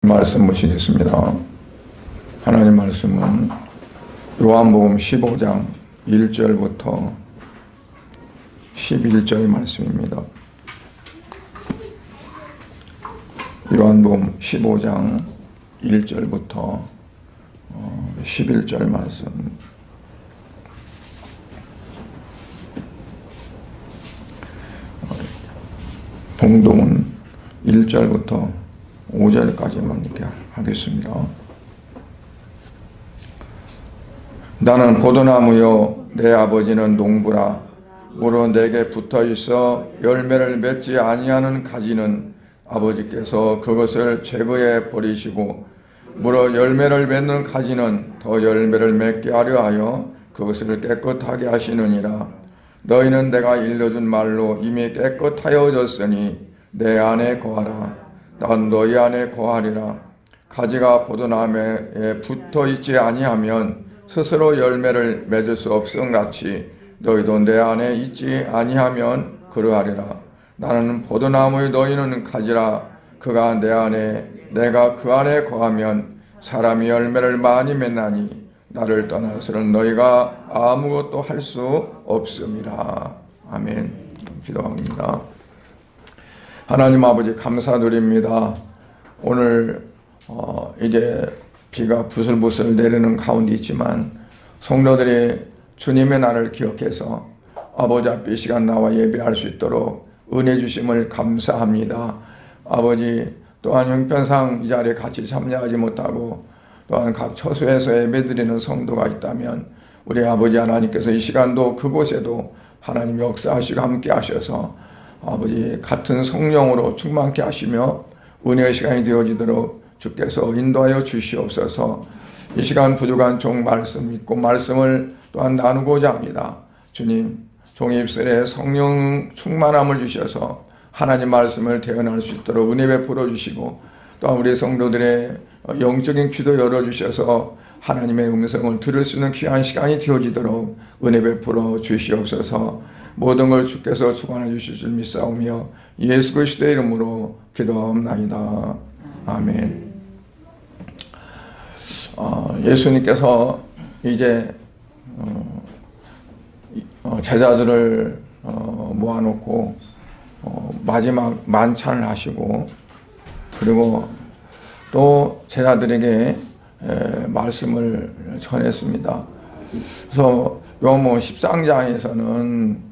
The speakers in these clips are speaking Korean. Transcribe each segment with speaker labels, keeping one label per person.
Speaker 1: 말씀 보시겠습니다. 하나님 말씀은 요한복음 15장 1절부터 11절 말씀입니다. 요한복음 15장 1절부터 11절 말씀. 봉독은 1절부터 5절까지만 이렇게 하겠습니다. 나는 포도나무요 내 아버지는 농부라. 무릇 내게 붙어있어 열매를 맺지 아니하는 가지는 아버지께서 그것을 제거해 버리시고, 무릇 열매를 맺는 가지는 더 열매를 맺게 하려 하여 그것을 깨끗하게 하시느니라. 너희는 내가 일러준 말로 이미 깨끗하여졌으니 내 안에 거하라. 난 너희 안에 거하리라. 가지가 포도나무에 붙어있지 아니하면 스스로 열매를 맺을 수 없음 같이 너희도 내 안에 있지 아니하면 그러하리라. 나는 포도나무의 너희는 가지라. 그가 내 안에 내가 그 안에 거하면 사람이 열매를 많이 맺나니 나를 떠나서는 너희가 아무것도 할 수 없음이라. 아멘. 기도합니다. 하나님 아버지 감사드립니다. 오늘 이제 비가 부슬부슬 내리는 가운데 있지만 성도들이 주님의 날을 기억해서 아버지 앞에 이 시간 나와 예배할 수 있도록 은혜 주심을 감사합니다. 아버지, 또한 형편상 이 자리에 같이 참여하지 못하고 또한 각 처소에서 예배드리는 성도가 있다면 우리 아버지 하나님께서 이 시간도 그곳에도 하나님 역사하시고 함께 하셔서 아버지 같은 성령으로 충만케 하시며 은혜의 시간이 되어지도록 주께서 인도하여 주시옵소서. 이 시간 부족한 종 말씀 믿고 말씀을 또한 나누고자 합니다. 주님, 종의 입술에 성령 충만함을 주셔서 하나님 말씀을 대언할 수 있도록 은혜 베풀어 주시고, 또한 우리 성도들의 영적인 귀도 열어주셔서 하나님의 음성을 들을 수 있는 귀한 시간이 되어지도록 은혜 베풀어 주시옵소서. 모든 걸 주께서 주관해 주실 줄 믿사오며 예수 그리스도의 이름으로 기도하옵나이다. 아멘. 예수님께서 이제 제자들을 모아놓고 마지막 만찬을 하시고, 그리고 또 제자들에게 말씀을 전했습니다. 그래서 요한복음 13장에서는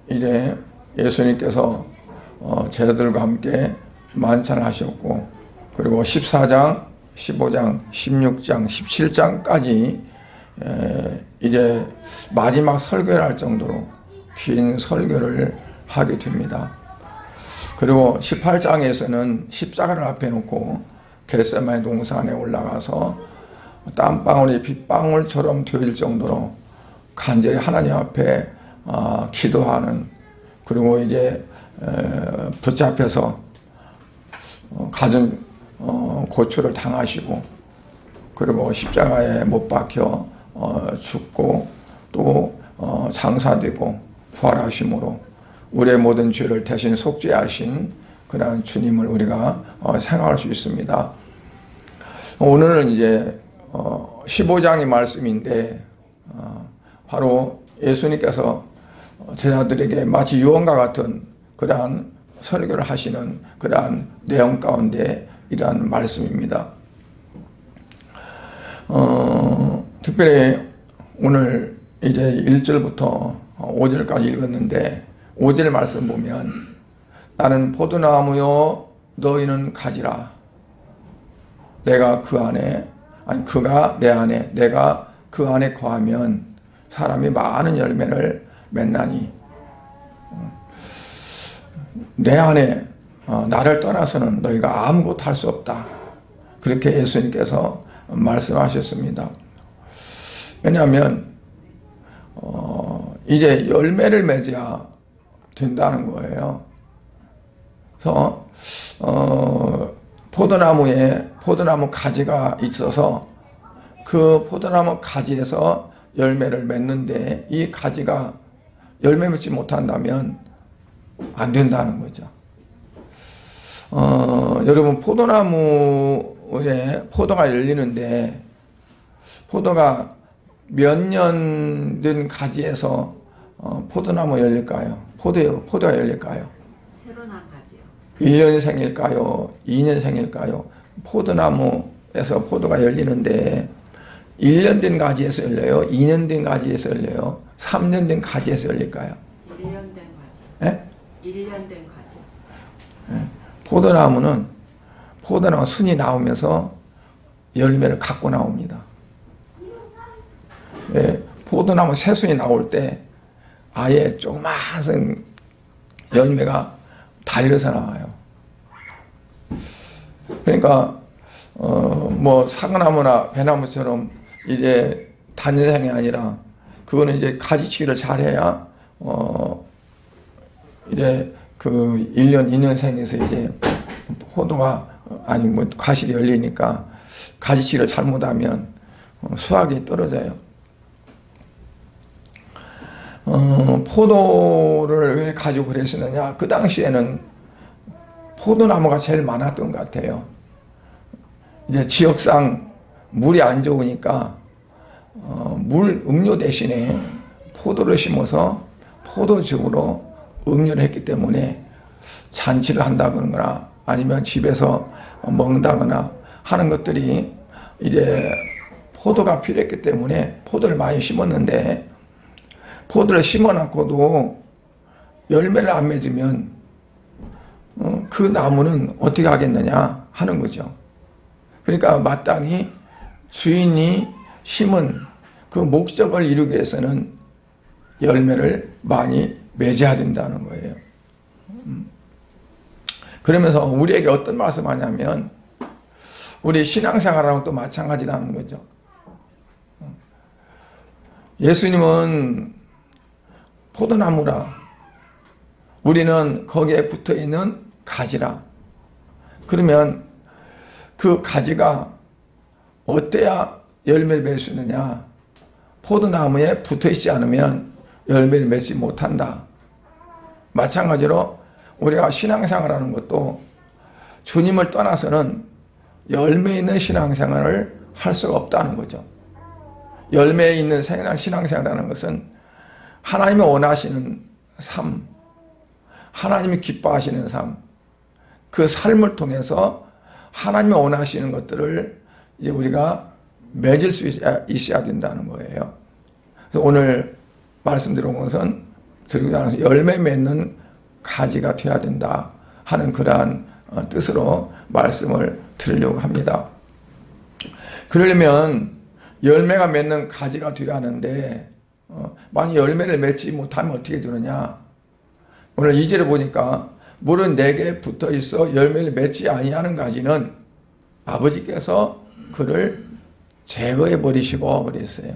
Speaker 1: 이제 예수님께서 제자들과 함께 만찬을 하셨고, 그리고 14장, 15장, 16장, 17장까지 이제 마지막 설교를 할 정도로 긴 설교를 하게 됩니다. 그리고 18장에서는 십자가를 앞에 놓고 겟세마네 동산에 올라가서 땀방울이 빗방울처럼 되어질 정도로 간절히 하나님 앞에 기도하는, 그리고 이제 붙잡혀서 가진 고초를 당하시고, 그리고 십자가에 못 박혀 죽고 또 장사되고 부활하심으로 우리의 모든 죄를 대신 속죄하신 그러한 주님을 우리가 생각할 수 있습니다. 오늘은 이제 15장의 말씀인데 바로 예수님께서 제자들에게 마치 유언과 같은 그러한 설교를 하시는 그러한 내용 가운데 이러한 말씀입니다. 특별히 오늘 이제 1절부터 5절까지 읽었는데 5절 말씀 보면 나는 포도나무요 너희는 가지라. 내가 그 안에, 아니 그가 내 안에, 내가 그 안에 거하면 사람이 많은 열매를 맺나니, 내 안에 나를 떠나서는 너희가 아무것도 할 수 없다. 그렇게 예수님께서 말씀하셨습니다. 왜냐하면 이제 열매를 맺어야 된다는 거예요. 그래서 포도나무 가지가 있어서 그 포도나무 가지에서 열매를 맺는데 이 가지가 열매 맺지 못한다면 안 된다는 거죠. 여러분 포도나무에 포도가 열리는데 포도가 몇 년 된 가지에서 포도나무 열릴까요? 포도가 열릴까요?
Speaker 2: 새로 난 가지요.
Speaker 1: 1년생일까요? 2년생일까요? 포도나무에서 포도가 열리는데 1년 된 가지에서 열려요? 2년 된 가지에서 열려요? 3년 된 가지에서 열릴까요?
Speaker 2: 1년 된 가지.
Speaker 1: 예?
Speaker 2: 1년 된 가지.
Speaker 1: 포도나무 순이 나오면서 열매를 갖고 나옵니다. 예, 포도나무 새순이 나올 때 아예 조그마한 열매가 달려서 나와요. 그러니까 뭐 사과나무나 배나무처럼 이제 단연생이 아니라 그거는 이제 가지치기를 잘해야 이제 그 1년, 2년생에서 이제 포도가 아니 뭐 과실이 열리니까 가지치기를 잘못하면 수확이 떨어져요. 포도를 왜 가지고 그랬었느냐? 그 당시에는 포도나무가 제일 많았던 것 같아요. 이제 지역상 물이 안 좋으니까 음료 대신에 포도를 심어서 포도즙으로 음료를 했기 때문에 잔치를 한다거나 아니면 집에서 먹는다거나 하는 것들이 이제 포도가 필요했기 때문에 포도를 많이 심었는데 포도를 심어놨고도 열매를 안 맺으면 그 나무는 어떻게 하겠느냐 하는 거죠. 그러니까 마땅히 주인이 심은 그 목적을 이루기 위해서는 열매를 많이 맺어야 된다는 거예요. 그러면서 우리에게 어떤 말씀을 하냐면 우리 신앙생활하고 또 마찬가지라는 거죠. 예수님은 포도나무라 우리는 거기에 붙어있는 가지라. 그러면 그 가지가 어때야 열매를 맺을 수 있느냐? 포도나무에 붙어있지 않으면 열매를 맺지 못한다. 마찬가지로 우리가 신앙생활하는 것도 주님을 떠나서는 열매 있는 신앙생활을 할 수가 없다는 거죠. 열매 있는 신앙생활이라는 것은 하나님이 원하시는 삶, 하나님이 기뻐하시는 삶, 그 삶을 통해서 하나님이 원하시는 것들을 이제 우리가 맺을 수 있어야 된다는 거예요. 그래서 오늘 말씀드린 것은 열매 맺는 가지가 되어야 된다 하는 그러한 뜻으로 말씀을 드리려고 합니다. 그러려면 열매가 맺는 가지가 되어야 하는데 만약 열매를 맺지 못하면 어떻게 되느냐? 오늘 2절에 보니까 물은 내게 붙어 있어 열매를 맺지 아니하는 가지는 아버지께서 그를 제거해 버리시고 그랬어요.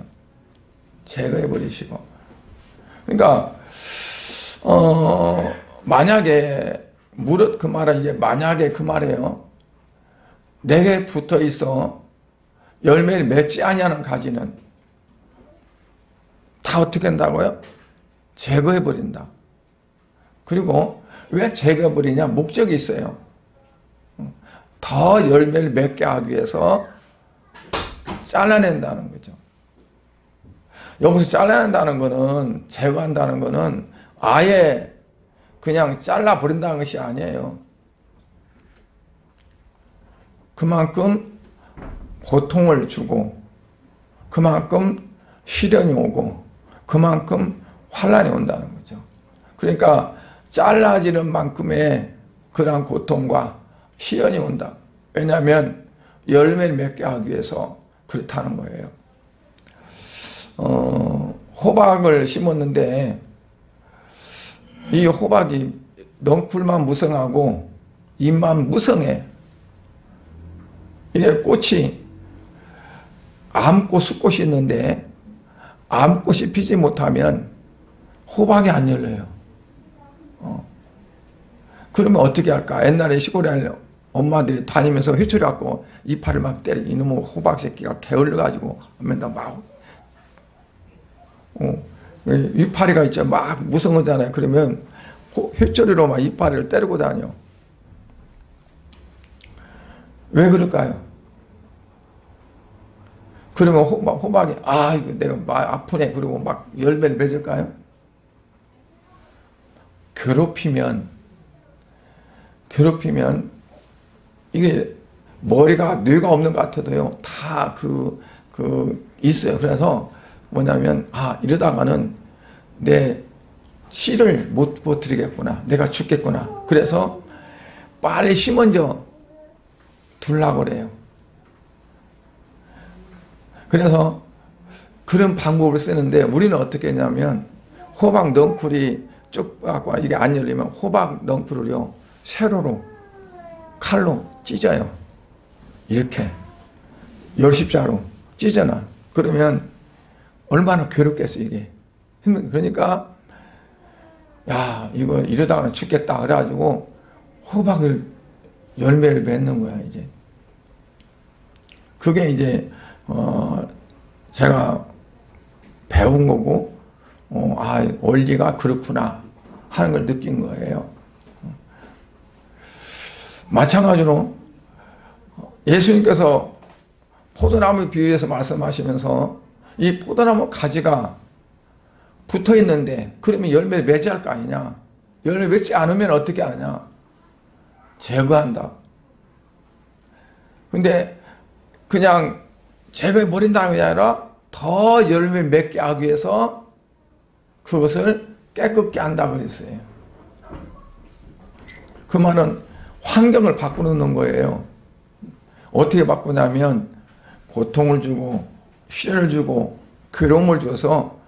Speaker 1: 제거해 버리시고. 그러니까 만약에 무릇 그 말은 이제 만약에 그 말이에요. 내게 붙어 있어 열매를 맺지 아니하는 가지는 다 어떻게 한다고요? 제거해 버린다. 그리고 왜 제거해 버리냐? 목적이 있어요. 더 열매를 맺게 하기 위해서 잘라낸다는 거죠. 여기서 잘라낸다는 거는 제거한다는 거는 아예 그냥 잘라버린다는 것이 아니에요. 그만큼 고통을 주고 그만큼 시련이 오고 그만큼 환난이 온다는 거죠. 그러니까 잘라지는 만큼의 그러한 고통과 시련이 온다. 왜냐하면 열매를 맺게 하기 위해서 그렇다는 거예요. 호박을 심었는데 이 호박이 넝쿨만 무성하고 잎만 무성해. 이게 꽃이 암꽃, 숫꽃이 있는데 암꽃이 피지 못하면 호박이 안 열려요. 그러면 어떻게 할까? 옛날에 시골에 엄마들이 다니면서 회초리 갖고 이파를 막 때리고 이놈의 호박 새끼가 게을러가지고 하면 막 이파리가 있죠. 막 무성하잖아요. 그러면 회초리로 막 이파리를 때리고 다녀. 왜 그럴까요? 그러면 호박이 이거 내가 아프네 그러고 막 열매를 맺을까요? 괴롭히면 이게 머리가 뇌가 없는 것 같아도요 다 있어요. 그래서 뭐냐면 이러다가는 내 씨를 못 버티겠구나, 내가 죽겠구나. 그래서 빨리 심어져 두려고 그래요. 그래서 그런 방법을 쓰는데 우리는 어떻게 했냐면 호박 넝쿨이 쭉 갖고 이게 안 열리면 호박 넝쿨을요 세로로 칼로 찢어요. 이렇게 열십자로 찢어놔. 그러면 얼마나 괴롭겠어 이게. 그러니까 이거 이러다가는 죽겠다 그래가지고 호박을 열매를 맺는 거야 이제. 그게 이제 제가 배운 거고 원리가 그렇구나 하는 걸 느낀 거예요. 마찬가지로 예수님께서 포도나무 비유해서 말씀하시면서 이 포도나무 가지가 붙어 있는데 그러면 열매를 맺어야 할 거 아니냐. 열매 맺지 않으면 어떻게 하느냐. 제거한다. 근데 그냥 제거해버린다는 게 아니라 더 열매 맺게 하기 위해서 그것을 깨끗게 한다 그랬어요. 그 말은 환경을 바꾸는 거예요. 어떻게 바꾸냐면 고통을 주고 시련을 주고 괴로움을 줘서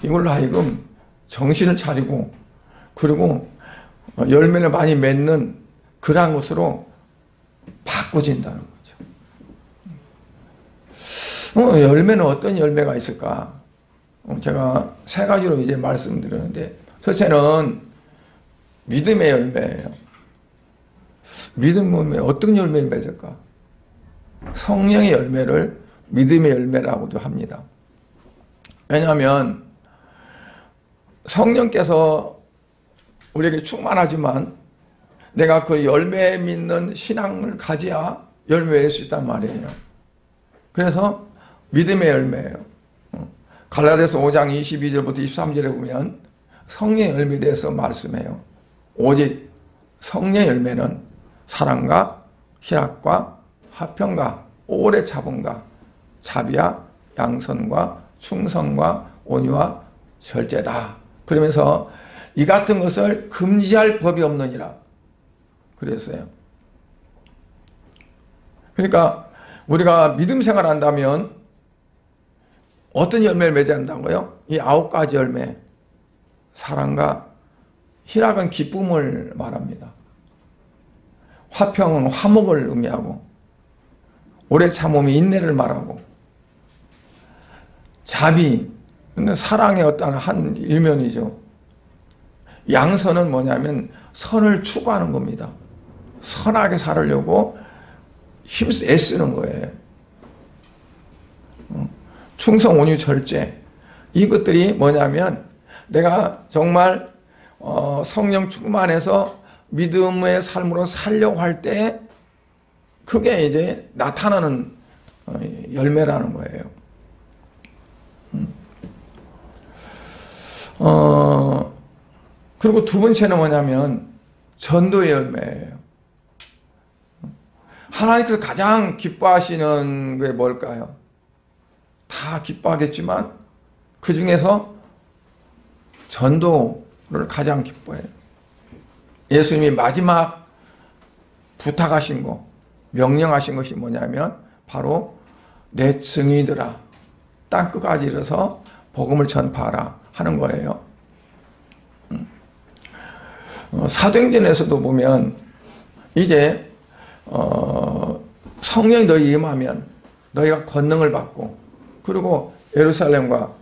Speaker 1: 이걸로 하여금 정신을 차리고 그리고 열매를 많이 맺는 그러한 것으로 바꿔진다는 거죠. 열매는 어떤 열매가 있을까? 제가 세 가지로 이제 말씀드렸는데 첫째는 믿음의 열매예요. 믿음의 열매, 어떤 열매를 맺을까? 성령의 열매를 믿음의 열매라고도 합니다. 왜냐하면 성령께서 우리에게 충만하지만 내가 그 열매 믿는 신앙을 가져야 열매일 수 있단 말이에요. 그래서 믿음의 열매예요. 갈라디아서 5장 22절부터 23절에 보면 성령의 열매에 대해서 말씀해요. 오직 성령의 열매는 사랑과 희락과 화평과 오래 참음과 자비와 양선과 충성과 온유와 절제다. 그러면서 이 같은 것을 금지할 법이 없느니라 그랬어요. 그러니까 우리가 믿음 생활을 한다면 어떤 열매를 맺어야 한다고요? 이 9가지 열매. 사랑과 희락은 기쁨을 말합니다. 화평은 화목을 의미하고 오래 참음이 인내를 말하고 자비, 사랑의 어떤 한 일면이죠. 양선은 뭐냐면 선을 추구하는 겁니다. 선하게 살으려고 애쓰는 거예요. 충성, 온유, 절제. 이것들이 뭐냐면 내가 정말 성령 충만해서 믿음의 삶으로 살려고 할 때 그게 이제 나타나는 열매라는 거예요. 그리고 두 번째는 뭐냐면 전도의 열매예요. 하나님께서 가장 기뻐하시는 게 뭘까요? 다 기뻐하겠지만 그 중에서 전도를 가장 기뻐해요. 예수님이 마지막 부탁하신 거, 명령하신 것이 뭐냐면 바로 내 증인들아 땅끝까지 이르러서 복음을 전파하라 하는 거예요. 사도행전에서도 보면 이제 성령이 너희 임하면 너희가 권능을 받고 그리고 예루살렘과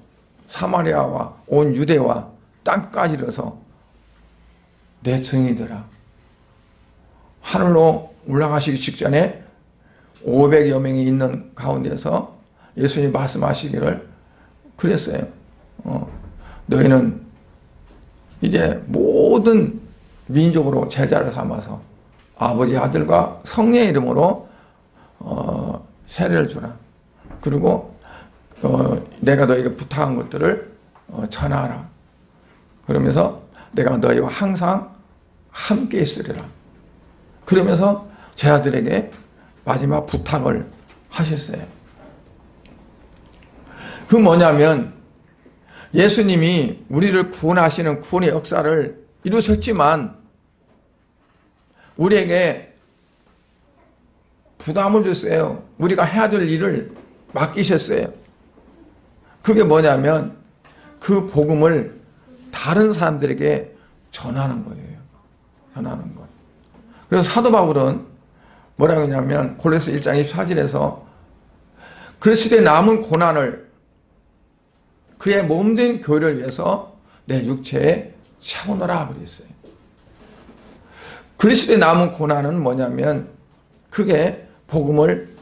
Speaker 1: 사마리아와 온 유대와 땅까지 이르러서 내 증인들아. 하늘로 올라가시기 직전에 500여 명이 있는 가운데서 예수님이 말씀하시기를 그랬어요. 너희는 이제 모든 민족으로 제자를 삼아서 아버지 아들과 성령의 이름으로 세례를 주라. 그리고 내가 너에게 부탁한 것들을 전하라. 그러면서 내가 너희와 항상 함께 있으리라. 그러면서 제 아들에게 마지막 부탁을 하셨어요. 그 뭐냐면 예수님이 우리를 구원하시는 구원의 역사를 이루셨지만 우리에게 부담을 줬어요. 우리가 해야 될 일을 맡기셨어요. 그게 뭐냐면 그 복음을 다른 사람들에게 전하는 거예요. 전하는 것. 그래서 사도 바울은 뭐라고 하냐면 골로새 1장 24절에서 그리스도의 남은 고난을 그의 몸된 교회를 위해서 내 육체에 채우노라 그랬어요. 그리스도의 남은 고난은 뭐냐면 그게 복음을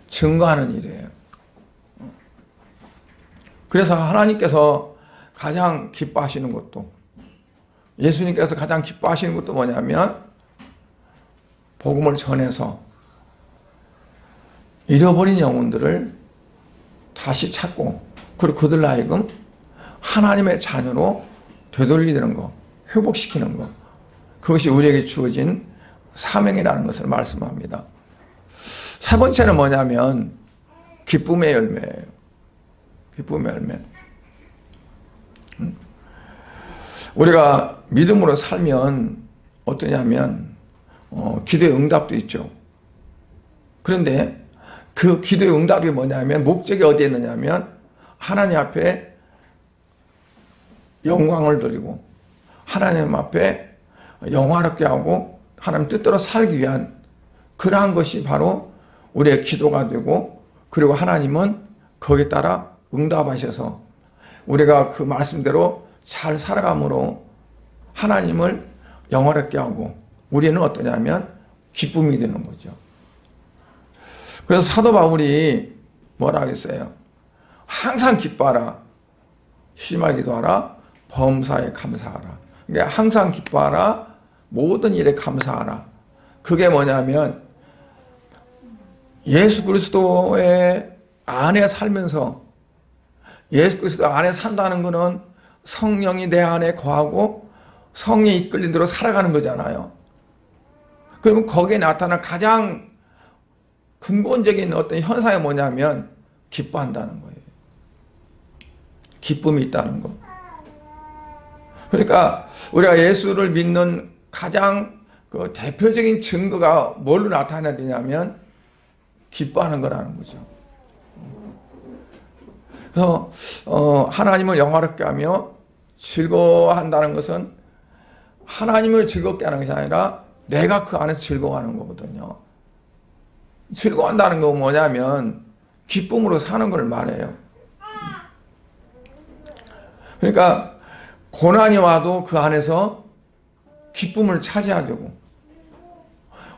Speaker 1: 증거하는 일이에요. 그래서 하나님께서 가장 기뻐하시는 것도 예수님께서 가장 기뻐하시는 것도 뭐냐면 복음을 전해서 잃어버린 영혼들을 다시 찾고 그리고 그들 하여금 하나님의 자녀로 되돌리는 거, 회복시키는 거, 그것이 우리에게 주어진 사명이라는 것을 말씀합니다. 세 번째는 뭐냐면 기쁨의 열매예요. 기쁨의 열매. 우리가 믿음으로 살면 어떠냐면 기도의 응답도 있죠. 그런데 그 기도의 응답이 뭐냐면 목적이 어디에 있느냐면 하나님 앞에 영광을 드리고 하나님 앞에 영화롭게 하고 하나님 뜻대로 살기 위한 그러한 것이 바로 우리의 기도가 되고 그리고 하나님은 거기에 따라 응답하셔서 우리가 그 말씀대로 잘 살아감으로 하나님을 영화롭게 하고 우리는 어떠냐면 기쁨이 되는 거죠. 그래서 사도 바울이 뭐라 하겠어요? 항상 기뻐하라. 쉬지 기도하라. 범사에 감사하라. 그러니까 항상 기뻐하라. 모든 일에 감사하라. 그게 뭐냐면 예수 그리스도의 안에 살면서 예수 그리스도 안에 산다는 것은 성령이 내 안에 거하고 성령이 이끌린 대로 살아가는 거잖아요. 그러면 거기에 나타난 가장 근본적인 어떤 현상이 뭐냐면 기뻐한다는 거예요. 기쁨이 있다는 거. 그러니까 우리가 예수를 믿는 가장 그 대표적인 증거가 뭘로 나타나야 되냐면 기뻐하는 거라는 거죠. 그래서 하나님을 영화롭게 하며 즐거워한다는 것은 하나님을 즐겁게 하는 것이 아니라 내가 그 안에서 즐거워하는 거거든요. 즐거워한다는 건 뭐냐면 기쁨으로 사는 걸 말해요. 그러니까 고난이 와도 그 안에서 기쁨을 찾아야 되고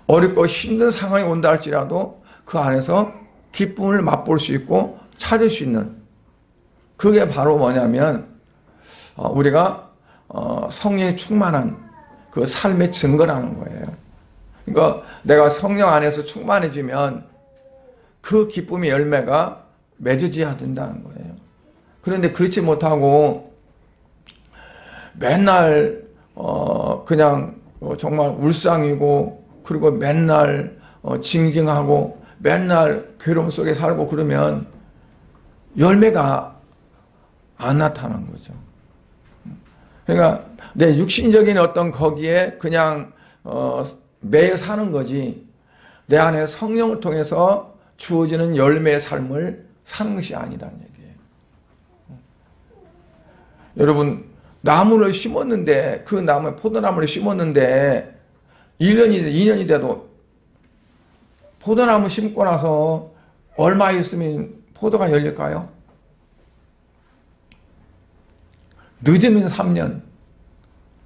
Speaker 1: 어렵고 힘든 상황이 온다 할지라도 그 안에서 기쁨을 맛볼 수 있고 찾을 수 있는 그게 바로 뭐냐면 우리가 성령이 충만한 그 삶의 증거라는 거예요. 그러니까 내가 성령 안에서 충만해지면 그 기쁨의 열매가 맺어져야 된다는 거예요. 그런데 그렇지 못하고 맨날 그냥 정말 울상이고 그리고 맨날 징징하고 맨날 괴로움 속에 살고 그러면 열매가 안 나타나는 거죠. 그러니까 내 육신적인 어떤 거기에 그냥 매여 사는 거지 내 안에 성령을 통해서 주어지는 열매의 삶을 사는 것이 아니라는 얘기예요. 여러분 나무를 심었는데 그 나무에 포도나무를 심었는데 1년이 2년이 돼도 포도나무 심고 나서 얼마 있으면 포도가 열릴까요? 늦으면 3년,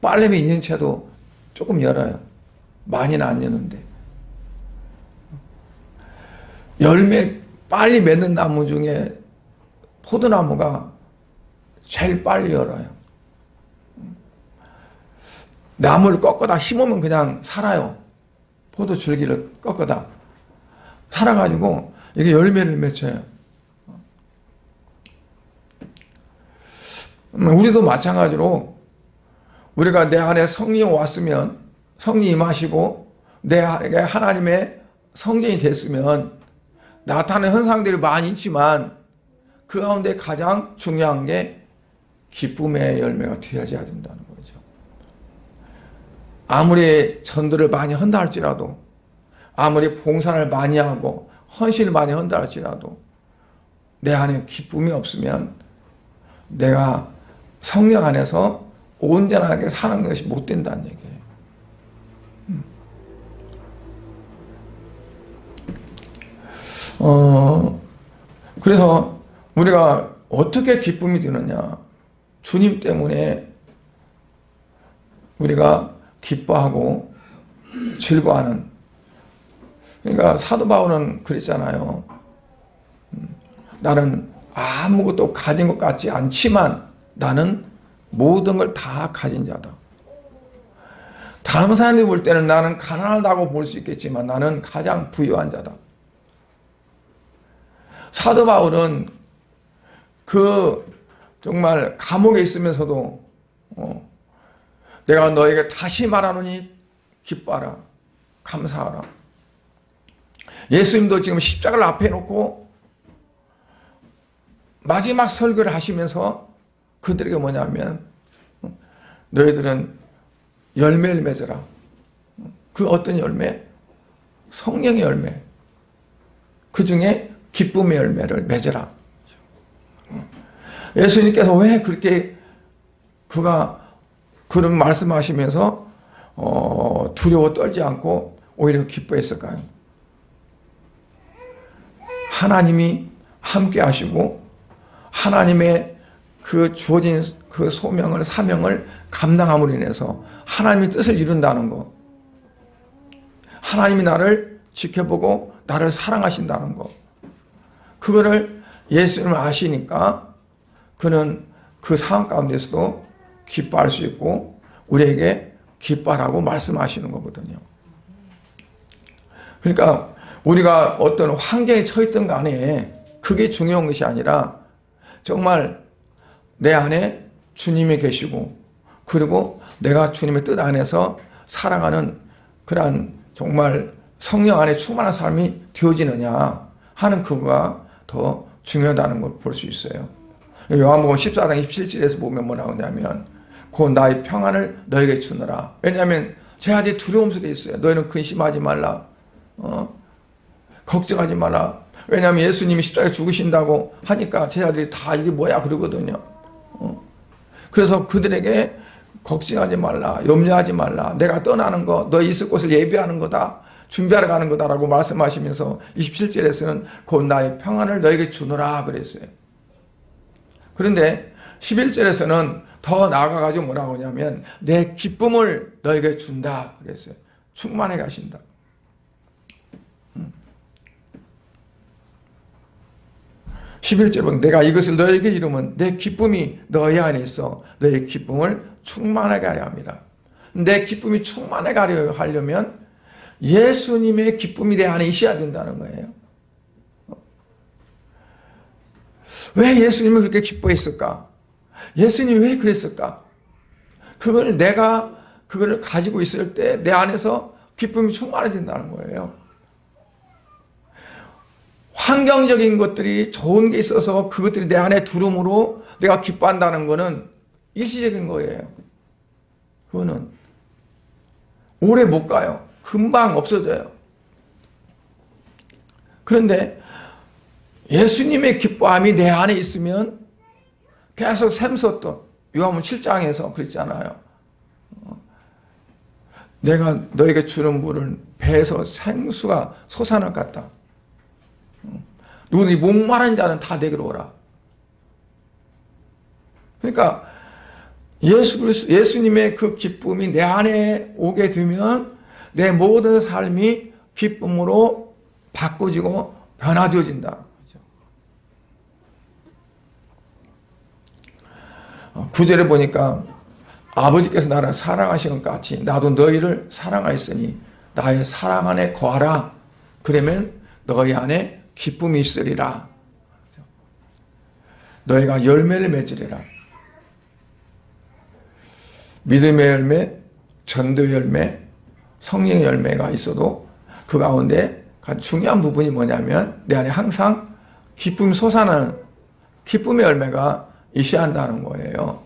Speaker 1: 빨리면 2년 채도 조금 열어요. 많이는 안 여는데. 열매 빨리 맺는 나무 중에 포도나무가 제일 빨리 열어요. 나무를 꺾어다 심으면 그냥 살아요. 포도 줄기를 꺾어다. 살아가지고 이게 열매를 맺혀요. 우리도 마찬가지로 우리가 내 안에 성령 왔으면, 성령 임하시고 내게 하나님의 성전이 됐으면 나타나는 현상들이 많이 있지만 그 가운데 가장 중요한 게 기쁨의 열매가 되어져야 된다는 거죠. 아무리 전도를 많이 한다 할지라도, 아무리 봉사를 많이 하고 헌신을 많이 한다 할지라도 내 안에 기쁨이 없으면 내가 성령 안에서 온전하게 사는 것이 못 된다는 얘기예요. 그래서 우리가 어떻게 기쁨이 되느냐? 주님 때문에 우리가 기뻐하고 즐거워하는. 그러니까 사도 바울은 그랬잖아요. 나는 아무것도 가진 것 같지 않지만 나는 모든 걸 다 가진 자다. 다른 사람들이 볼 때는 나는 가난하다고 볼 수 있겠지만 나는 가장 부유한 자다. 사도 바울은 정말 감옥에 있으면서도 내가 너에게 다시 말하노니 기뻐하라, 감사하라. 예수님도 지금 십자가를 앞에 놓고 마지막 설교를 하시면서 그들에게 뭐냐면 너희들은 열매를 맺어라. 그 어떤 열매? 성령의 열매. 그 중에 기쁨의 열매를 맺어라. 예수님께서 왜 그렇게 그런 말씀하시면서 두려워 떨지 않고 오히려 기뻐했을까요? 하나님이 함께 하시고 하나님의 그 주어진 그 사명을 감당함으로 인해서 하나님의 뜻을 이룬다는 것, 하나님이 나를 지켜보고 나를 사랑하신다는 것, 그거를 예수님을 아시니까 그는 그 상황 가운데서도 기뻐할 수 있고 우리에게 기뻐하라고 말씀하시는 거거든요. 그러니까 우리가 어떤 환경에 처했던 간에 그게 중요한 것이 아니라 정말 내 안에 주님이 계시고 그리고 내가 주님의 뜻 안에서 살아가는 그러한 정말 성령 안에 충만한 삶이 되어지느냐 하는 그거가 더 중요하다는 걸 볼 수 있어요. 요한복음 14장 27절에서 보면 뭐 나오냐면 곧 나의 평안을 너에게 주노라. 왜냐하면 제 아들이 두려움 속에 있어요. 너희는 근심하지 말라. 걱정하지 마라. 왜냐하면 예수님이 십자가에 죽으신다고 하니까 제 아들이 다 이게 뭐야 그러거든요. 그래서 그들에게 걱정하지 말라, 염려하지 말라, 내가 떠나는 거, 너 있을 곳을 예비하는 거다, 준비하러 가는 거다라고 말씀하시면서 27절에서는 곧 나의 평안을 너에게 주노라 그랬어요. 그런데 11절에서는 더 나아가가지고 뭐라고 하냐면 내 기쁨을 너에게 준다 그랬어요. 충만하게 하신다. 11절 보면 내가 이것을 너에게 이루면 내 기쁨이 너희 안에 있어 너의 기쁨을 충만하게 하려 합니다. 내 기쁨이 충만하게 하려면 예수님의 기쁨이 내 안에 있어야 된다는 거예요. 왜 예수님이 그렇게 기뻐했을까? 예수님이 왜 그랬을까? 그걸 가지고 있을 때 내 안에서 기쁨이 충만해진다는 거예요. 환경적인 것들이 좋은 게 있어서 그것들이 내 안에 들어옴으로 내가 기뻐한다는 것은 일시적인 거예요. 그거는 오래 못 가요. 금방 없어져요. 그런데 예수님의 기뻐함이 내 안에 있으면 계속 샘솟던 요한복음 7장에서 그랬잖아요. 내가 너에게 주는 물은 배에서 생수가 솟아날 것 같다. 누구든지 목마른 자는 다 내게로 오라. 그러니까 예수님의 그 기쁨이 내 안에 오게 되면 내 모든 삶이 기쁨으로 바꿔지고 변화되어진다. 9절에 보니까 아버지께서 나를 사랑하시는 것 같이 나도 너희를 사랑하였으니 나의 사랑 안에 거하라. 그러면 너희 안에 기쁨이 있으리라. 너희가 열매를 맺으리라. 믿음의 열매, 전도의 열매, 성령의 열매가 있어도 그 가운데 가장 중요한 부분이 뭐냐면 내 안에 항상 기쁨이 솟아나는 기쁨의 열매가 있어야 한다는 거예요.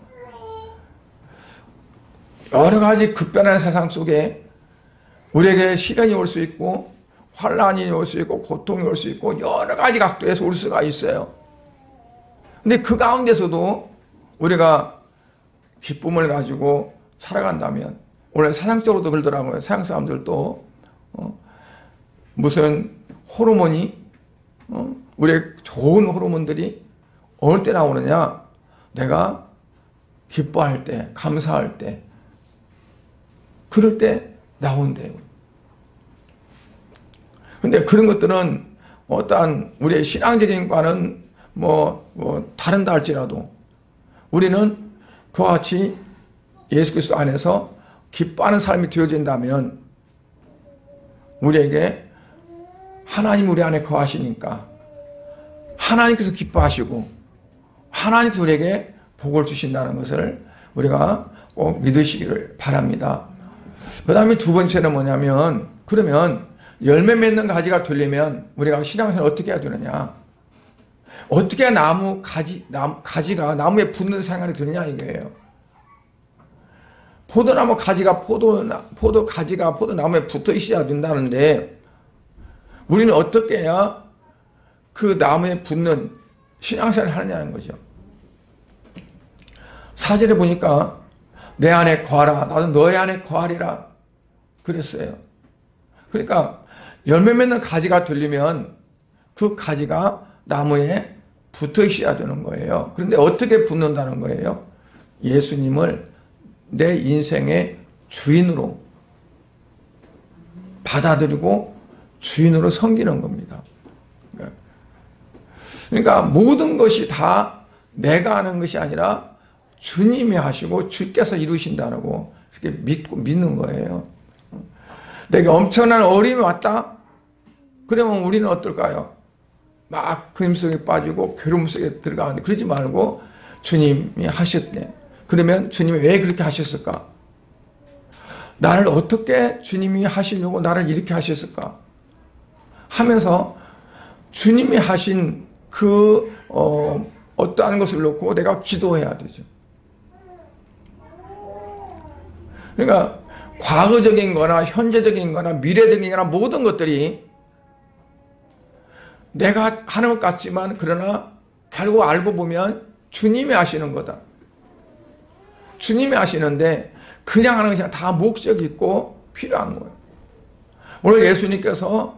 Speaker 1: 여러 가지 급변한 세상 속에 우리에게 시련이 올 수 있고 환난이 올 수 있고 고통이 올 수 있고 여러 가지 각도에서 올 수가 있어요. 근데 그 가운데서도 우리가 기쁨을 가지고 살아간다면, 오늘 세상적으로도 그러더라고요. 세상 사람들도 무슨 호르몬이 우리의 좋은 호르몬들이 어느 때 나오느냐, 내가 기뻐할 때, 감사할 때, 그럴 때 나온대요. 근데 그런 것들은 어떠한 우리의 신앙적인 과는 다른다 할지라도 우리는 그와 같이 예수 그리스도 안에서 기뻐하는 삶이 되어진다면 우리에게 하나님 우리 안에 거하시니까 하나님께서 기뻐하시고 하나님께서 우리에게 복을 주신다는 것을 우리가 꼭 믿으시기를 바랍니다. 그 다음에 두 번째는 뭐냐면, 그러면 열매 맺는 가지가 되려면 우리가 신앙생활 어떻게 해야 되느냐, 어떻게 가지가 나무에 붙는 생활이 되느냐 이거예요. 포도나무 가지가 포도나무에 붙어 있어야 된다는데 우리는 어떻게 해야 그 나무에 붙는 신앙생활을 하느냐는 거죠. 사절에 보니까 내 안에 거하라, 나도 너희 안에 거하리라 그랬어요. 그러니까 열매 맺는 가지가 되려면 그 가지가 나무에 붙어 있어야 되는 거예요. 그런데 어떻게 붙는다는 거예요? 예수님을 내 인생의 주인으로 받아들이고 주인으로 섬기는 겁니다. 그러니까 모든 것이 다 내가 하는 것이 아니라 주님이 하시고 주께서 이루신다고 이렇게 믿는 거예요. 내가 엄청난 어려움이 왔다? 그러면 우리는 어떨까요? 막 그 힘속에 빠지고 괴로움 속에 들어가는데 그러지 말고 주님이 하셨네. 그러면 주님이 왜 그렇게 하셨을까? 나를 어떻게 주님이 하시려고 나를 이렇게 하셨을까? 하면서 주님이 하신 그 어떠한 것을 놓고 내가 기도해야 되죠. 그러니까 과거적인 거나 현재적인 거나 미래적인 거나 모든 것들이 내가 하는 것 같지만 그러나 결국 알고 보면 주님이 하시는 거다. 주님이 하시는데 그냥 하는 것이 아니라 다 목적이 있고 필요한 거예요. 오늘 예수님께서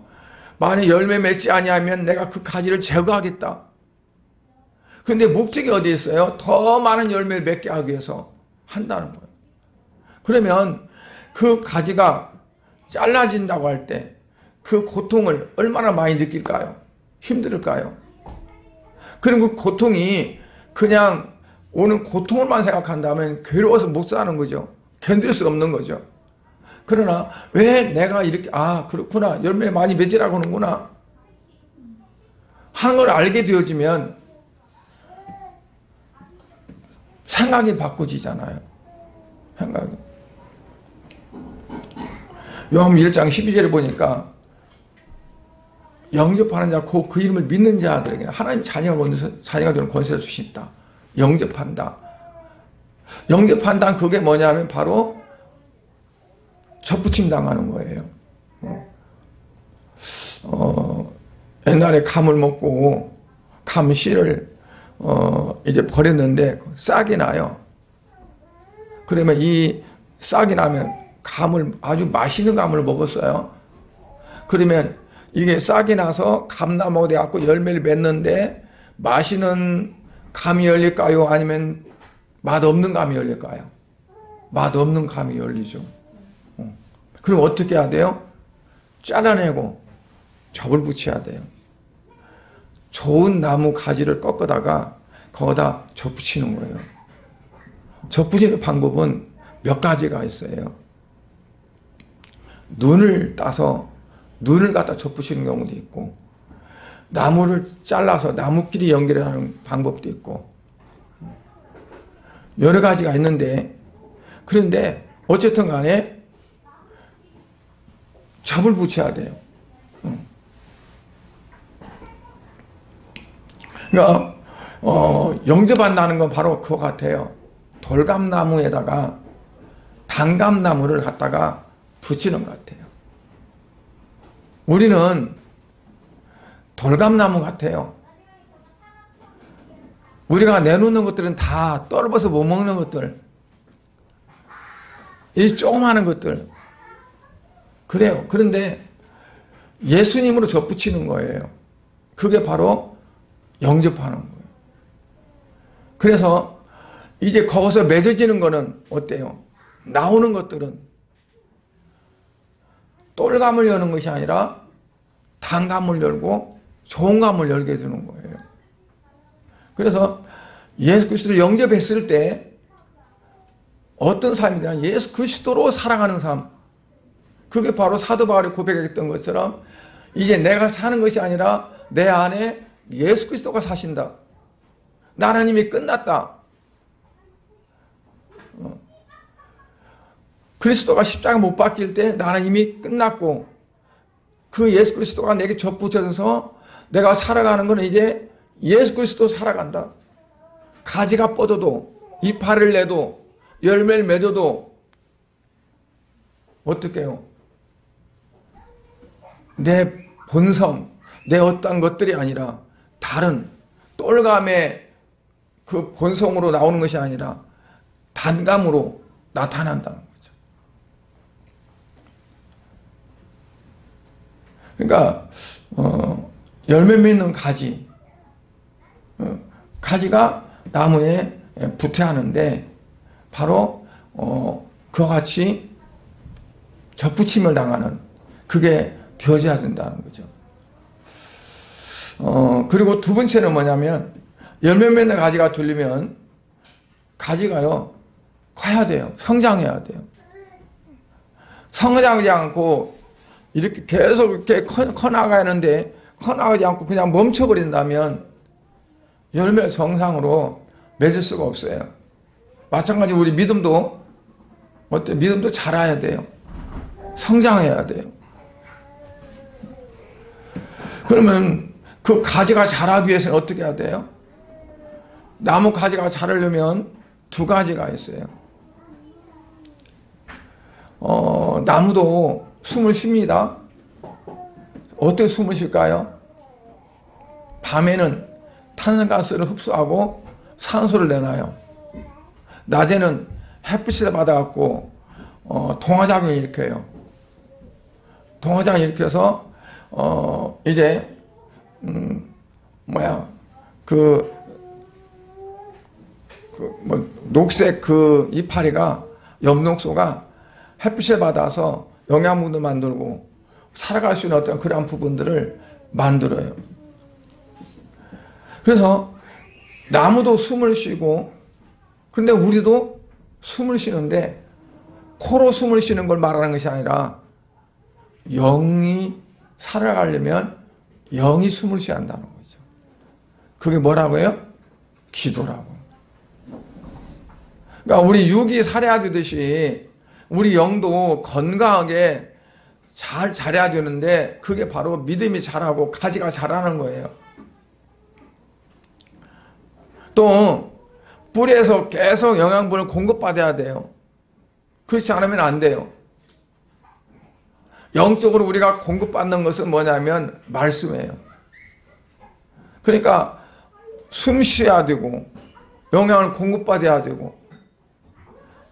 Speaker 1: 만약 열매 맺지 아니하면 내가 그 가지를 제거하겠다. 그런데 목적이 어디에 있어요? 더 많은 열매를 맺게 하기 위해서 한다는 거예요. 그러면 그 가지가 잘라진다고 할 때 그 고통을 얼마나 많이 느낄까요? 힘들까요? 그럼 그 고통이 그냥 오는 고통을만 생각한다면 괴로워서 못 사는 거죠. 견딜 수 없는 거죠. 그러나 왜 내가 이렇게 그렇구나, 열매 많이 맺으라고 하는구나 하는 걸 알게 되어지면 생각이 바꿔지잖아요. 생각이. 요한복음 1장 12절에 보니까 영접하는 자, 그 이름을 믿는 자들에게 하나님 자녀가 되는 권세를 주신다. 영접한다. 영접한다는 그게 뭐냐면 바로 접붙임 당하는 거예요. 옛날에 감을 먹고 감씨를 이제 버렸는데 싹이 나요. 그러면 이 싹이 나면 아주 맛있는 감을 먹었어요. 그러면 이게 싹이 나서 감나무가 돼갖고 열매를 맺는데 맛있는 감이 열릴까요? 아니면 맛없는 감이 열릴까요? 맛없는 감이 열리죠. 그럼 어떻게 해야 돼요? 잘라내고 접을 붙여야 돼요. 좋은 나무 가지를 꺾어다가 거기다 접 붙이는 거예요. 접 붙이는 방법은 몇 가지가 있어요. 눈을 따서 눈을 갖다 접 붙이는 경우도 있고, 나무를 잘라서 나무끼리 연결하는 방법도 있고 여러 가지가 있는데, 그런데 어쨌든 간에 접을 붙여야 돼요. 그러니까 영접한다는 건 바로 그거 같아요. 돌감나무에다가 단감나무를 갖다가 붙이는 것 같아요. 우리는 돌감나무 같아요. 우리가 내놓는 것들은 다 떨어져서 못 먹는 것들, 이 조그마한 것들, 그래요. 그런데 예수님으로 접붙이는 거예요. 그게 바로 영접하는 거예요. 그래서 이제 거기서 맺어지는 거는 어때요? 나오는 것들은 똘감을 여는 것이 아니라 단감을 열고 좋은 감을 열게 되는 거예요. 그래서 예수 그리스도를 영접했을 때 어떤 삶이냐, 예수 그리스도로 살아가는 삶, 그게 바로 사도 바울이 고백했던 것처럼 이제 내가 사는 것이 아니라 내 안에 예수 그리스도가 사신다. 나는 이미 끝났다. 그리스도가 십자가 못 박힐 때 나는 이미 끝났고, 그 예수 그리스도가 내게 접붙여져서 내가 살아가는 것은 이제 예수 그리스도 살아간다. 가지가 뻗어도, 이파리를 내도, 열매를 맺어도 어떻게 해요? 내 본성, 내 어떤 것들이 아니라 다른 똘감의 그 본성으로 나오는 것이 아니라 단감으로 나타난다는 거죠. 그러니까 열매 맺는 가지, 가지가 나무에 붙어야 하는데 바로 그와 같이 접붙임을 당하는, 그게 되어져야 된다는 거죠. 그리고 두 번째는 뭐냐면, 열매 맺는 가지가 되려면 가지가요 커야 돼요. 성장해야 돼요. 성장하지 않고 이렇게 계속 이렇게 커나가는데, 커나가지 않고 그냥 멈춰버린다면 열매 정상으로 맺을 수가 없어요. 마찬가지로 우리 믿음도 어때? 믿음도 자라야 돼요. 성장해야 돼요. 그러면 그 가지가 자라기 위해서는 어떻게 해야 돼요? 나무 가지가 자라려면 두 가지가 있어요. 나무도 숨을 쉽니다. 어떻게 숨을 쉴까요? 밤에는 탄산가스를 흡수하고 산소를 내놔요. 낮에는 햇빛을 받아갖고 동화작용을 일으켜요. 동화작용을 일으켜서 이제 녹색 그 이파리가, 엽록소가 햇빛을 받아서 영양분도 만들고 살아갈 수 있는 어떤 그런 부분들을 만들어요. 그래서 나무도 숨을 쉬고, 그런데 우리도 숨을 쉬는데 코로 숨을 쉬는 걸 말하는 것이 아니라 영이 살아가려면 영이 숨을 쉬어야 한다는 거죠. 그게 뭐라고요? 기도라고. 그러니까 우리 육이 살아야 되듯이 우리 영도 건강하게 잘 자라야 되는데, 그게 바로 믿음이 자라고 가지가 자라는 거예요. 또 뿌리에서 계속 영양분을 공급받아야 돼요. 그렇지 않으면 안 돼요. 영적으로 우리가 공급받는 것은 뭐냐면 말씀이에요. 그러니까 숨 쉬어야 되고 영양을 공급받아야 되고,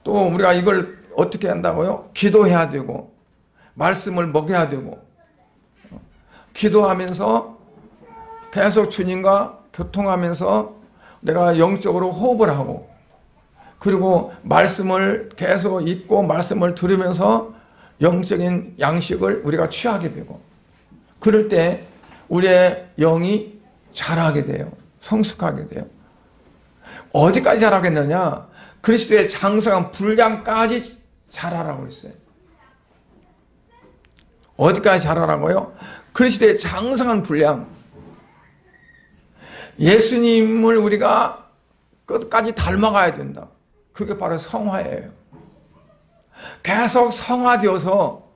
Speaker 1: 또 우리가 이걸 어떻게 한다고요? 기도해야 되고 말씀을 먹여야 되고, 기도하면서 계속 주님과 교통하면서 내가 영적으로 호흡을 하고, 그리고 말씀을 계속 읽고 말씀을 들으면서 영적인 양식을 우리가 취하게 되고, 그럴 때 우리의 영이 자라게 돼요. 성숙하게 돼요. 어디까지 자라겠느냐? 그리스도의 장성한 분량까지 자라라고 했어요. 어디까지 자라라고요? 그리스도의 장성한 분량. 예수님을 우리가 끝까지 닮아가야 된다. 그게 바로 성화예요. 계속 성화되어서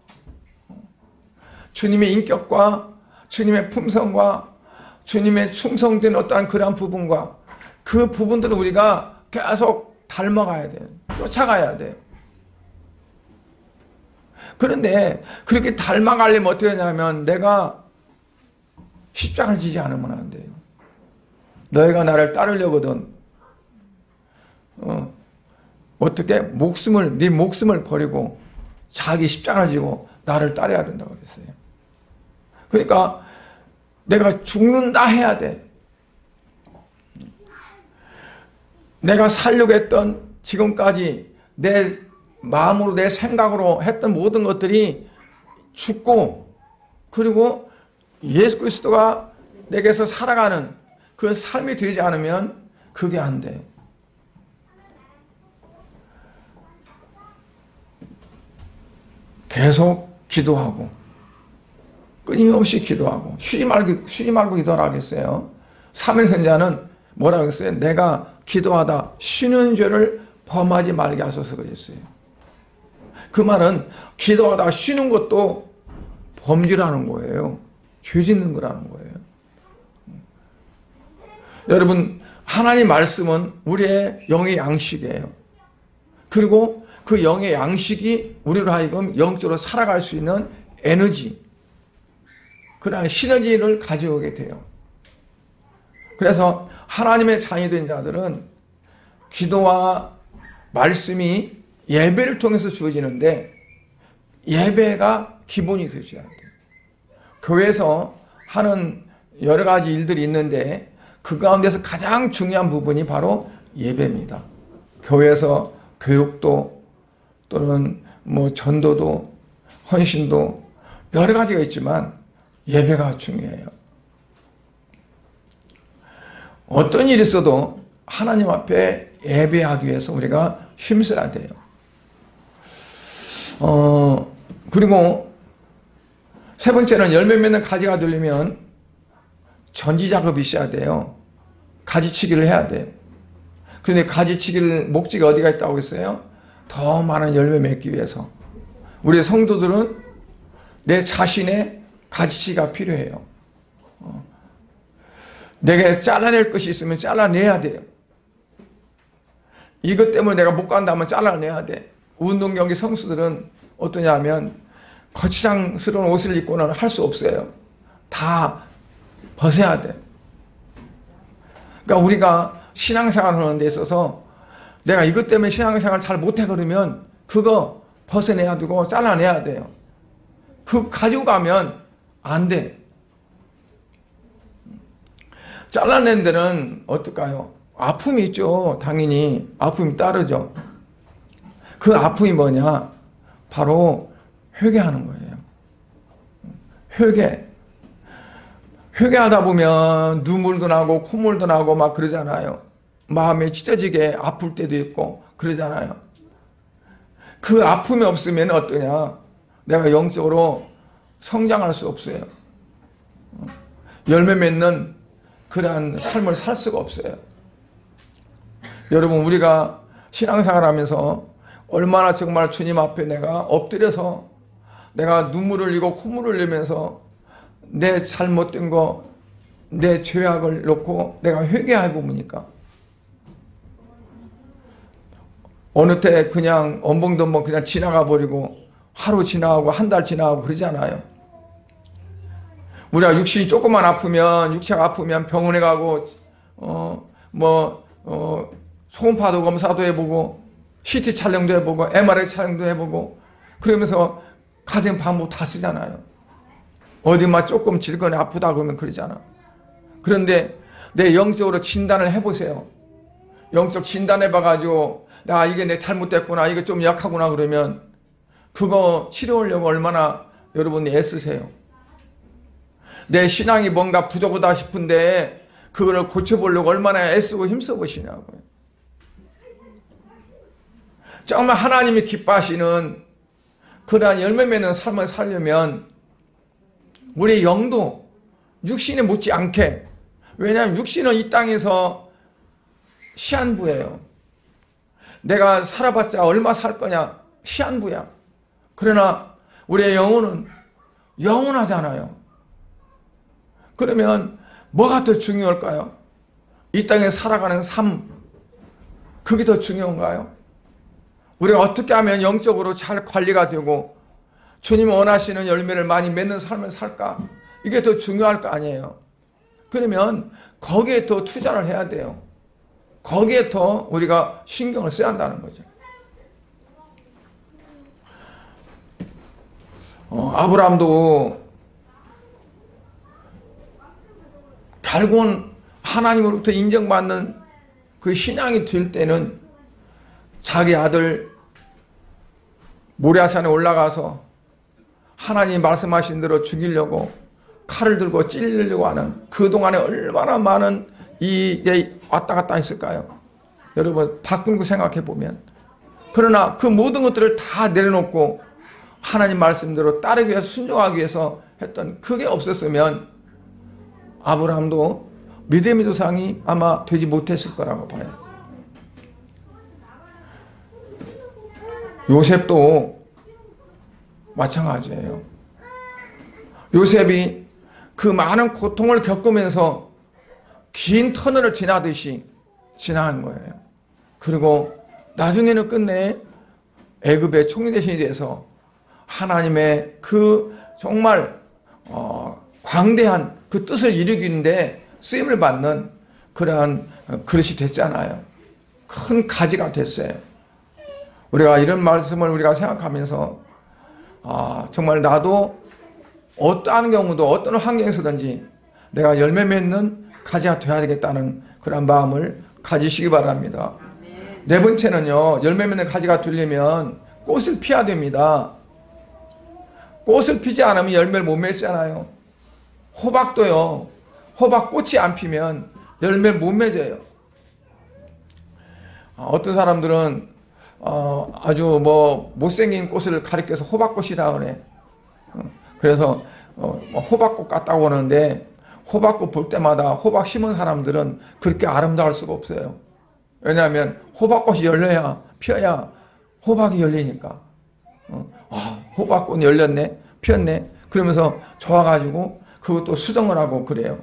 Speaker 1: 주님의 인격과 주님의 품성과 주님의 충성된 어떠한 그러한 부분과 그 부분들을 우리가 계속 닮아가야 돼요. 쫓아가야 돼요. 그런데 그렇게 닮아가려면 어떻게 하냐면 내가 십자가를 지지 않으면 안 돼요. 너희가 나를 따르려거든 어떻게 네 목숨을 버리고 자기 십자가를 지고 나를 따라야 된다고 그랬어요. 그러니까 내가 죽는다 해야 돼. 내가 살려고 했던 지금까지 내 마음으로 내 생각으로 했던 모든 것들이 죽고 그리고 예수 그리스도가 내게서 살아가는 그 삶이 되지 않으면 그게 안 돼요. 계속 기도하고 끊임없이 기도하고 쉬지 말고 기도하라 하겠어요. 3일 선자는 뭐라고 했어요? 내가 기도하다 쉬는 죄를 범하지 말게 하소서 그랬어요. 그 말은 기도하다 쉬는 것도 범죄라는 거예요. 죄 짓는 거라는 거예요. 여러분 하나님 말씀은 우리의 영의 양식이에요. 그리고 그 영의 양식이 우리로 하여금 영적으로 살아갈 수 있는 에너지, 그러한 시너지를 가져오게 돼요. 그래서 하나님의 자녀 된 자들은 기도와 말씀이 예배를 통해서 주어지는데 예배가 기본이 되어야 돼요. 교회에서 하는 여러 가지 일들이 있는데 그 가운데서 가장 중요한 부분이 바로 예배입니다. 교회에서 교육도 또는 전도도 헌신도 여러 가지가 있지만 예배가 중요해요. 어떤 일이 있어도 하나님 앞에 예배하기 위해서 우리가 힘써야 돼요. 그리고 세 번째는 열매 맺는 가지가 되려면 전지 작업이 있어야 돼요. 가지치기를 해야 돼요. 그런데 가지치기를 목적이 어디가 있다고 했어요? 더 많은 열매 맺기 위해서. 우리 성도들은 내 자신의 가지치기가 필요해요. 내게 잘라낼 것이 있으면 잘라내야 돼요. 이것 때문에 내가 못 간다면 잘라내야 돼. 운동 경기 선수들은 어떠냐면 거치장스러운 옷을 입고는 할 수 없어요. 다 벗어야 돼. 그러니까 우리가 신앙생활 하는 데 있어서 내가 이것 때문에 신앙생활 잘 못해 그러면 그거 벗어내야 되고 잘라내야 돼요. 그거 가지고 가면 안 돼. 잘라낸 데는 어떨까요? 아픔이 있죠. 당연히 아픔이 따르죠. 그 아픔이 뭐냐? 바로 회개하는 거예요. 회개하다 보면 눈물도 나고 콧물도 나고 막 그러잖아요. 마음이 찢어지게 아플 때도 있고 그러잖아요. 그 아픔이 없으면 어떠냐? 내가 영적으로 성장할 수 없어요. 열매 맺는 그러한 삶을 살 수가 없어요. 여러분 우리가 신앙생활 하면서 얼마나 정말 주님 앞에 내가 엎드려서 내가 눈물을 흘리고 콧물을 흘리면서 내 잘못된 거, 내 죄악을 놓고 내가 회개해 보니까 어느 때 그냥 엄벙덤벙 그냥 지나가 버리고 하루 지나가고 한 달 지나가고 그러지 않아요. 우리가 육신이 조금만 아프면 육체가 아프면 병원에 가고 초음파도 검사도 해보고 CT 촬영도 해보고 MRI 촬영도 해보고 그러면서 가정 방법 다 쓰잖아요. 어디만 조금 질거나 아프다 그러면 그러잖아. 그런데 내 영적으로 진단을 해보세요. 영적 진단해봐가지고 나 이게 내 잘못됐구나 이거 좀 약하구나 그러면 그거 치료하려고 얼마나 여러분이 애쓰세요. 내 신앙이 뭔가 부족하다 싶은데 그거를 고쳐보려고 얼마나 애쓰고 힘써 보시냐고요. 정말 하나님이 기뻐하시는 그러한 열매 맺는 삶을 살려면 우리 영도 육신에 묻지 않게 왜냐하면 육신은 이 땅에서 시한부예요. 내가 살아봤자 얼마 살 거냐? 시한부야. 그러나 우리의 영혼은 영원하잖아요. 그러면 뭐가 더 중요할까요? 이 땅에 살아가는 삶, 그게 더 중요한가요? 우리가 어떻게 하면 영적으로 잘 관리가 되고 주님이 원하시는 열매를 많이 맺는 삶을 살까? 이게 더 중요할 거 아니에요. 그러면 거기에 더 투자를 해야 돼요. 거기에 더 우리가 신경을 써야 한다는 거죠. 아브라함도 결국은 하나님으로부터 인정받는 그 신앙이 될 때는 자기 아들 모리아산에 올라가서 하나님이 말씀하신 대로 죽이려고 칼을 들고 찔리려고 하는 그동안에 얼마나 많은 이게 왔다 갔다 했을까요? 여러분 바꾼 생각해 보면. 그러나 그 모든 것들을 다 내려놓고 하나님 말씀대로 따르기 위해서 순종하기 위해서 했던 그게 없었으면 아브라함도 믿음의 조상이 아마 되지 못했을 거라고 봐요. 요셉도 마찬가지예요. 요셉이 그 많은 고통을 겪으면서 긴 터널을 지나듯이 지나간 거예요. 그리고 나중에는 끝내 애굽의 총리 대신이 돼서 하나님의 그 정말 광대한 그 뜻을 이루기는데 쓰임을 받는 그러한 그릇이 됐잖아요. 큰 가지가 됐어요. 우리가 이런 말씀을 우리가 생각하면서 정말 나도 어떠한 경우도 어떤 환경에서든지 내가 열매 맺는 가지가 돼야 되겠다는 그런 마음을 가지시기 바랍니다. 네 번째는요, 열매 맺는 가지가 되려면 꽃을 피워야 됩니다. 꽃을 피지 않으면 열매를 못 맺잖아요. 호박도요, 호박 꽃이 안 피면 열매를 못 맺어요. 어떤 사람들은 아주 못생긴 꽃을 가리켜서 호박꽃이라 그래. 그래서 호박꽃 같다고 하는데 호박꽃 볼 때마다 호박 심은 사람들은 그렇게 아름다울 수가 없어요. 왜냐하면 호박꽃이 열려야 피어야 호박이 열리니까. 호박꽃 열렸네, 피었네. 그러면서 좋아가지고 그것도 수정을 하고 그래요.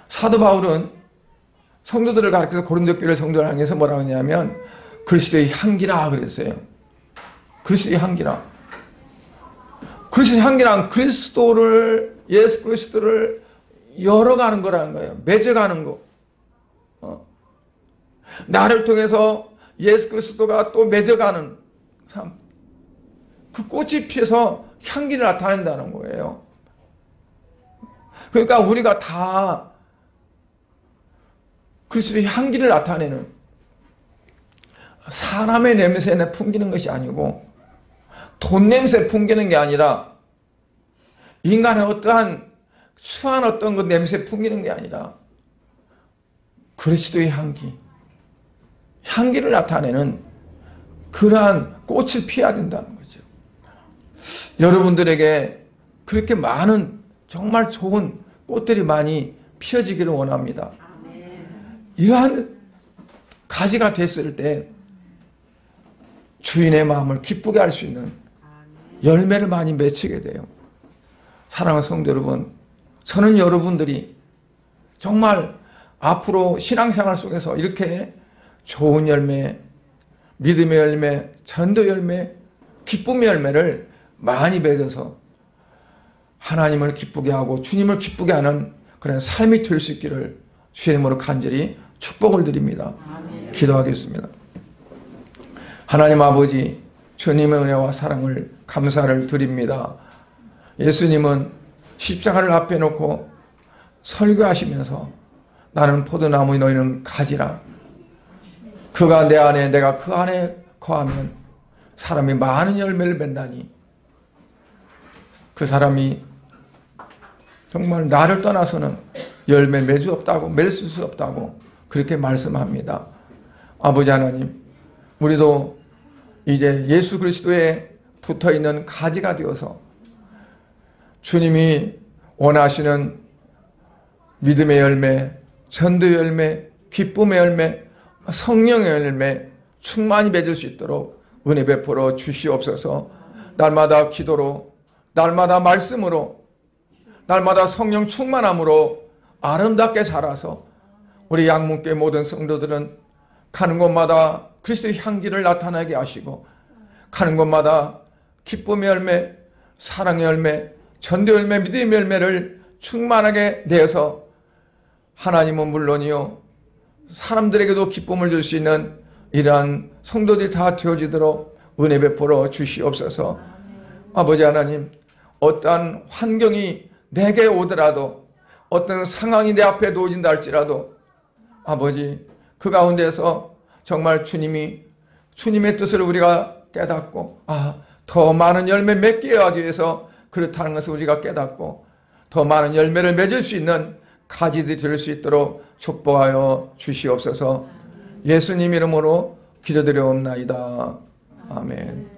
Speaker 1: 사도 바울은 성도들을 가르쳐서 고린도 교회 성도를 향해서 뭐라고 했냐면 그리스도의 향기라 그랬어요. 그리스도의 향기라. 그리스도의 향기란 그리스도를, 예수 그리스도를 열어가는 거라는 거예요. 맺어가는 거. 나를 통해서 예수 그리스도가 또 맺어가는 삶. 그 꽃이 피어서 향기를 나타낸다는 거예요. 그러니까 우리가 다 그리스도의 향기를 나타내는, 사람의 냄새를 풍기는 것이 아니고 돈 냄새 풍기는 게 아니라 인간의 어떠한 수한 어떤 그 냄새 풍기는 게 아니라 그리스도의 향기를 나타내는 그러한 꽃을 피워야 된다는 거죠. 여러분들에게 그렇게 많은 정말 좋은 꽃들이 많이 피어지기를 원합니다. 이러한 가지가 됐을 때 주인의 마음을 기쁘게 할 수 있는 열매를 많이 맺히게 돼요. 사랑하는 성도 여러분, 저는 여러분들이 정말 앞으로 신앙생활 속에서 이렇게 좋은 열매, 믿음의 열매, 전도 열매, 기쁨의 열매를 많이 맺어서 하나님을 기쁘게 하고 주님을 기쁘게 하는 그런 삶이 될 수 있기를 주의 이름으로 간절히 축복을 드립니다. 기도하겠습니다. 하나님 아버지, 주님의 은혜와 사랑을 감사를 드립니다. 예수님은 십자가를 앞에 놓고 설교하시면서 나는 포도나무, 너희는 가지라. 그가 내 안에, 내가 그 안에 거하면 사람이 많은 열매를 맺나니 그 사람이 정말 나를 떠나서는 열매 맺을 수 없다고, 맺을 수 없다고 그렇게 말씀합니다. 아버지 하나님, 우리도 이제 예수 그리스도에 붙어있는 가지가 되어서 주님이 원하시는 믿음의 열매, 전도의 열매, 기쁨의 열매, 성령의 열매 충만히 맺을 수 있도록 은혜 베풀어 주시옵소서. 날마다 기도로, 날마다 말씀으로, 날마다 성령 충만함으로 아름답게 자라서 우리 양문교회 모든 성도들은 가는 곳마다 그리스도의 향기를 나타나게 하시고, 가는 곳마다 기쁨의 열매, 사랑의 열매, 전도의 열매, 믿음의 열매를 충만하게 내서 하나님은 물론이요 사람들에게도 기쁨을 줄 수 있는 이러한 성도들이 다 되어지도록 은혜 베풀어 주시옵소서. 아버지 하나님, 어떠한 환경이 내게 오더라도, 어떤 상황이 내 앞에 놓여진다 할지라도 아버지, 그 가운데서 정말 주님의 뜻을 우리가 깨닫고, 더 많은 열매 맺게 하기 위해서 그렇다는 것을 우리가 깨닫고 더 많은 열매를 맺을 수 있는 가지들이 될 수 있도록 축복하여 주시옵소서. 예수님 이름으로 기도드려옵나이다. 아멘.